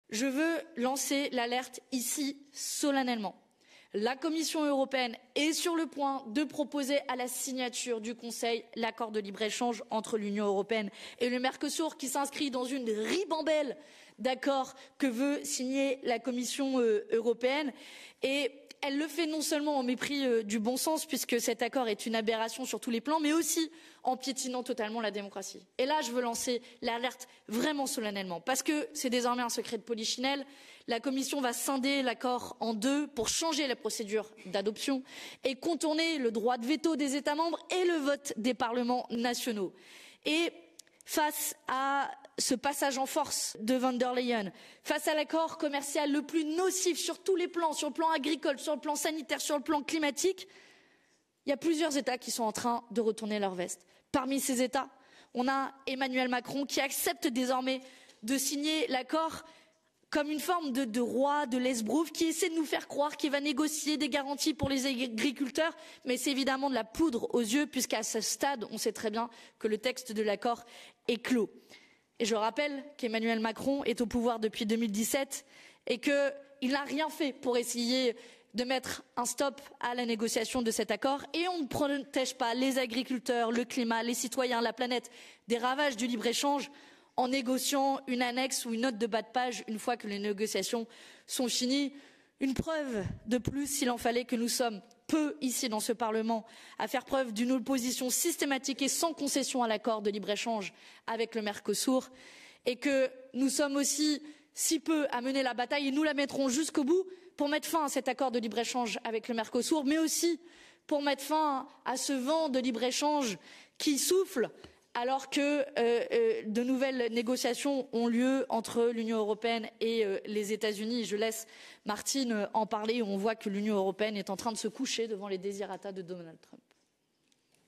Je veux lancer l'alerte ici solennellement. La Commission européenne est sur le point de proposer à la signature du Conseil l'accord de libre-échange entre l'Union européenne et le Mercosur, qui s'inscrit dans une ribambelle d'accords que veut signer la Commission européenne. Et elle le fait non seulement en mépris du bon sens, puisque cet accord est une aberration sur tous les plans, mais aussi en piétinant totalement la démocratie. Et là, je veux lancer l'alerte vraiment solennellement, parce que c'est désormais un secret de polichinelle. La Commission va scinder l'accord en deux pour changer la procédure d'adoption et contourner le droit de veto des États membres et le vote des parlements nationaux. Et face à ce passage en force de von der Leyen, face à l'accord commercial le plus nocif sur tous les plans, sur le plan agricole, sur le plan sanitaire, sur le plan climatique, il y a plusieurs États qui sont en train de retourner leur veste. Parmi ces États, on a Emmanuel Macron qui accepte désormais de signer l'accord comme une forme de roi de l'esbrouffe, qui essaie de nous faire croire qu'il va négocier des garanties pour les agriculteurs, mais c'est évidemment de la poudre aux yeux, puisqu'à ce stade, on sait très bien que le texte de l'accord est clos. Et je rappelle qu'Emmanuel Macron est au pouvoir depuis 2017 et qu'il n'a rien fait pour essayer de mettre un stop à la négociation de cet accord. Et on ne protège pas les agriculteurs, le climat, les citoyens, la planète des ravages du libre-échange en négociant une annexe ou une note de bas de page une fois que les négociations sont finies. Une preuve de plus, s'il en fallait, que nous sommes peu ici dans ce Parlement à faire preuve d'une opposition systématique et sans concession à l'accord de libre-échange avec le Mercosur, et que nous sommes aussi si peu à mener la bataille, et nous la mettrons jusqu'au bout pour mettre fin à cet accord de libre-échange avec le Mercosur, mais aussi pour mettre fin à ce vent de libre-échange qui souffle alors que de nouvelles négociations ont lieu entre l'Union européenne et les États-Unis. Je laisse Martine en parler. On voit que l'Union européenne est en train de se coucher devant les desiderata de Donald Trump.